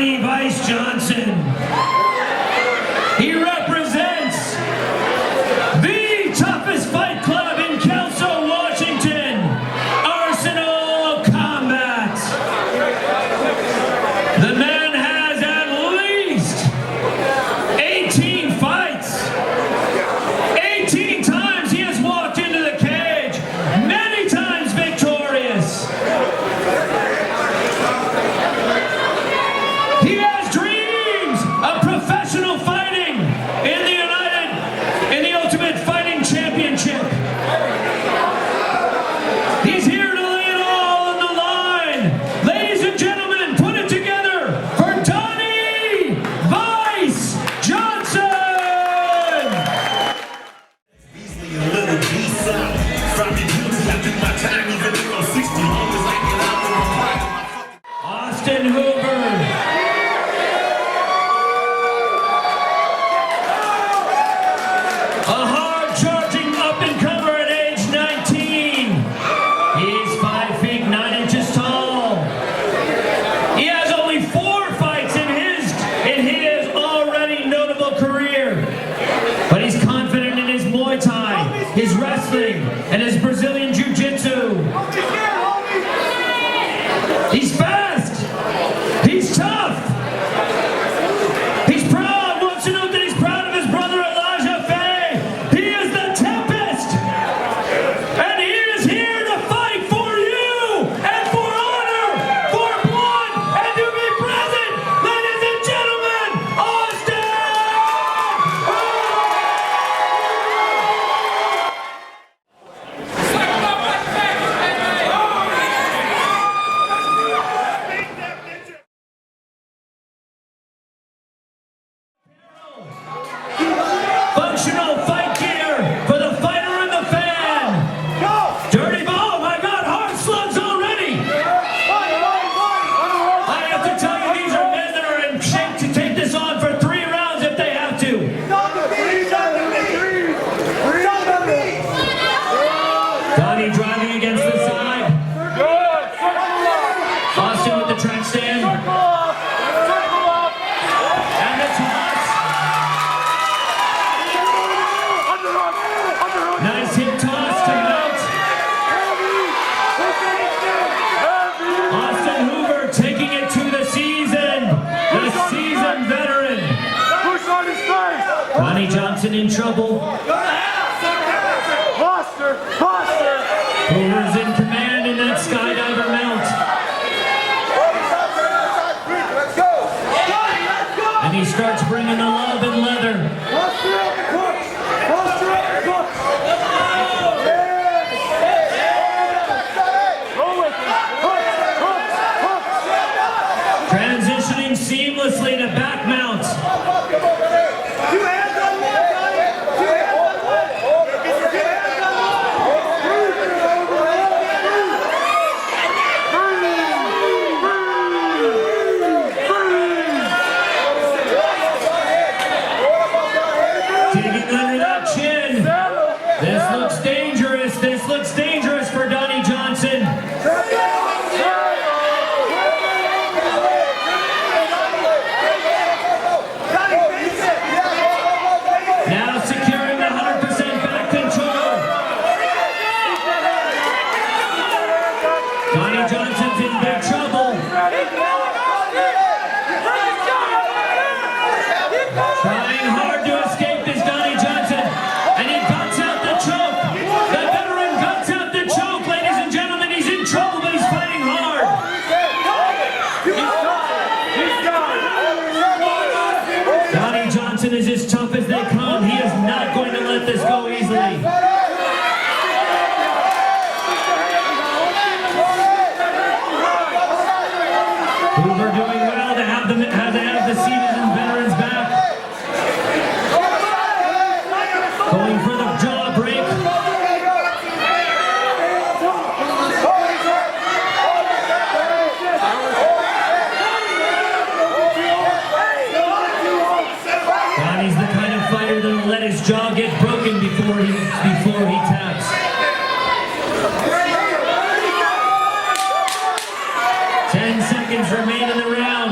Donnie Vice Johnson. He represents the toughest fight club in Kelso, Washington, Arsenal Combat. The man has at least 18 fights. 18 times he has walked into the cage, many times victorious. He has dreams of professional fighting in the Ultimate Fighting Championship. He's here to lay it all on the line. Ladies and gentlemen, put it together for Donnie Vice Johnson. Beasley a little B-side. From the beauty, I do my time even if I'm 60. Long as I get out of my pocket. Austin Hoover. A hard-charging up-and-comer at age 19. He's 5 feet 9 inches tall. He has only 4 fights in his already notable career. But he's confident in his Muay Thai, his wrestling, and his Brazilian Jiu-Jitsu. He's fast. He's tough. He's proud. Wants to note that he's proud of his brother Elijah Faye. He is the Tempest. And he is here to fight for you and for honor, for blood, and to be present. Ladies and gentlemen, Austin functional fight gear for the fighter and the fan. Dirty ball, oh my God, hard slugs already. I have to tell you, these are men that are in shape to take this on for 3 rounds if they have to. Donnie driving against the side. Austin with the track stand. And the toss. Nice hip toss to mount. Austin Hoover taking it to the seasoned veteran. Donnie Johnson in trouble. Hoover's in command in that skydiver mount. And he starts bringing the love and leather. Transitioning seamlessly to back mount. Digging under that chin. This looks dangerous. This looks dangerous for Donnie Johnson. Now securing the 100% back control. Donnie Johnson's in big trouble. Trying hard to escape this Donnie Johnson. And he guts out the choke. The veteran guts out the choke, ladies and gentlemen. He's in trouble, but he's fighting hard. Donnie Johnson is as tough as they come. He is not going to let this go easily. Hoover doing well to have the seasoned veterans back. Going for the jaw break. Donnie's the kind of fighter that'll let his jaw get broken before he taps. 10 seconds remain in the round.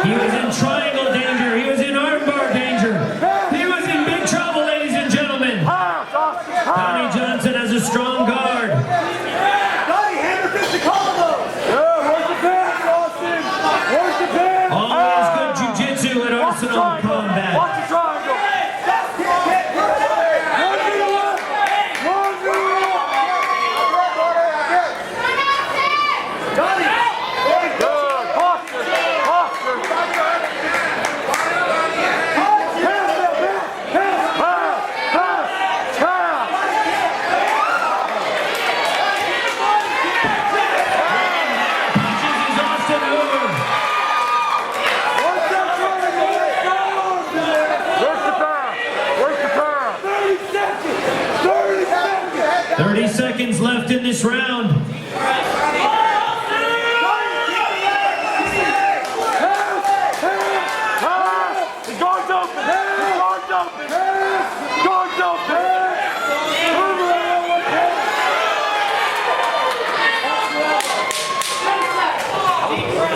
He was in triangle danger. He was in armbar danger. He was in big trouble, ladies and gentlemen. Donnie Johnson has a strong guard. Donnie, hammer fist the combo. Yeah, where's the pin, Austin? Where's the pin? Always good jiu-jitsu at Arsenal Combat. Watch the triangle. Seconds left in this round. He's going open. He's going open. He's going open.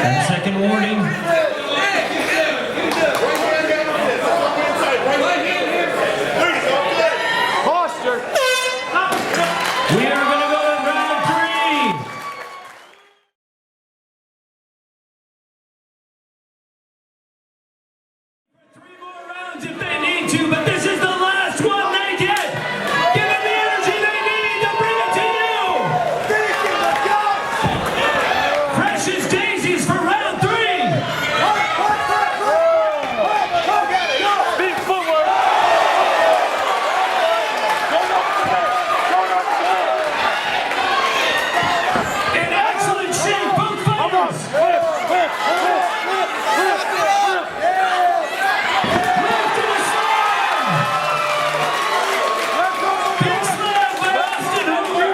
10-second warning. We are going to go to round 3. Three more rounds if they need to, but this is the last one they get. Give them the energy they need to bring it to you. Fresh as daisies for round 3. Big footwork. In excellent shape, both fighters. Left to the slam. Big slam by Austin Hoover.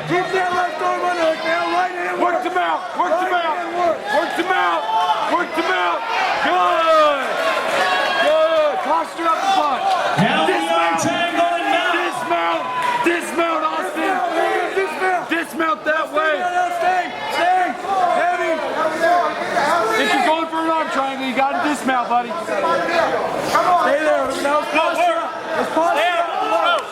Keep that left arm on the hook now, right hand. Work them out. Work them out. Work them out. Work them out. Good. Good. Posture up and punch. Now the arm triangle and mount. Dismount. Dismount, Austin. Dismount. Dismount that way. Stay. Stay. Heavy. If you're going for an arm triangle, you got to dismount, buddy. Stay there. Now it's posture up. It's posture up.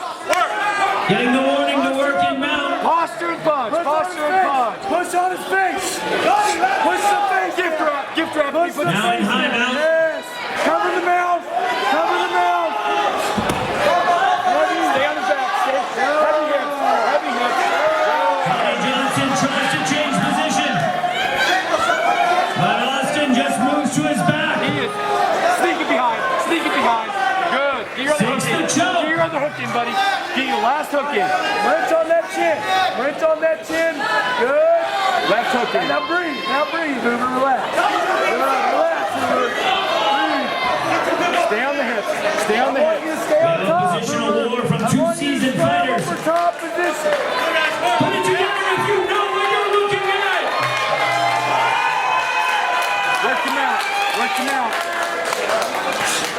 Getting the warning to work in mount. Posture and punch. Posture and punch. Push on his face. Push the face. Gift wrap. Gift wrap. Now in high mount. Yes. Cover the mouth. Cover the mouth. Heavy. Stay on his back. Stay. Heavy hips. Heavy hips. Donnie Johnson tries to change position. But Austin just moves to his back. He is sneaking behind. Sneaking behind. Good. Get your other hook Takes the in. choke. Get your other hook in, buddy. Get your last hook in. Wrench on that chin. Wrench on that chin. Good. Left hook in. Now breathe. Now breathe. Hoover, relax. Relax, Hoover. Breathe. Stay on the hips. Stay on the hips. Stay on We have a top. positional war from two seasoned fighters. For top position. Put it together if you know what you're looking at. Work him out. Work him out.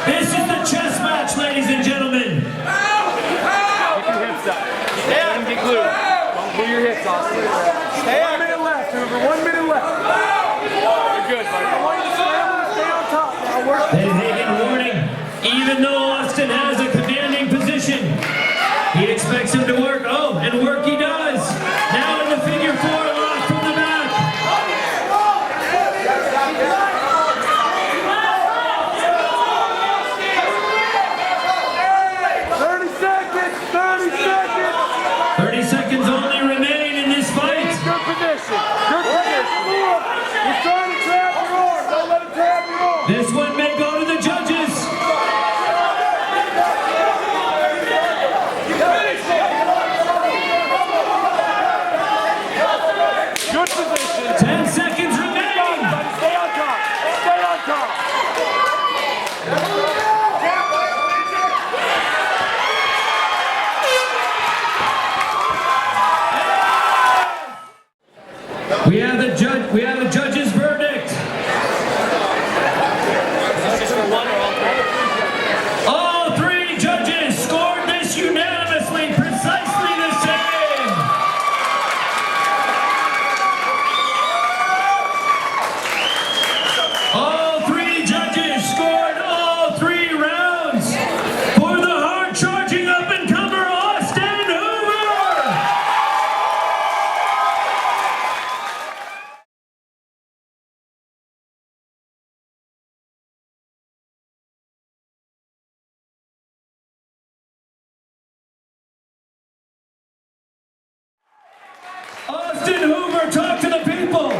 This is the chess match, ladies and gentlemen. Keep your hips up. Let him get glued. Don't glue your hips, Austin. 1 minute left, Hoover. 1 minute left. You're good, buddy. I want you to stay on top. Now work. They get warning. Even though Austin has a commanding position, he expects him to work. Oh, and work he does. Now in the figure 4, locked from the back. 30 seconds. 30 seconds. 30 seconds only remain in this fight. Good position. Good position. He's trying to trap your arm. Don't let him trap your arm. This one may go to the judges. Good position. 10 seconds remaining. Stay on top. Stay on top. We have the judge's verdict. Austin Hoover, talk to the people.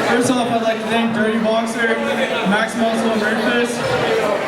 First off, I'd like to thank Dirty Boxer, Max Muscle, and Red Fist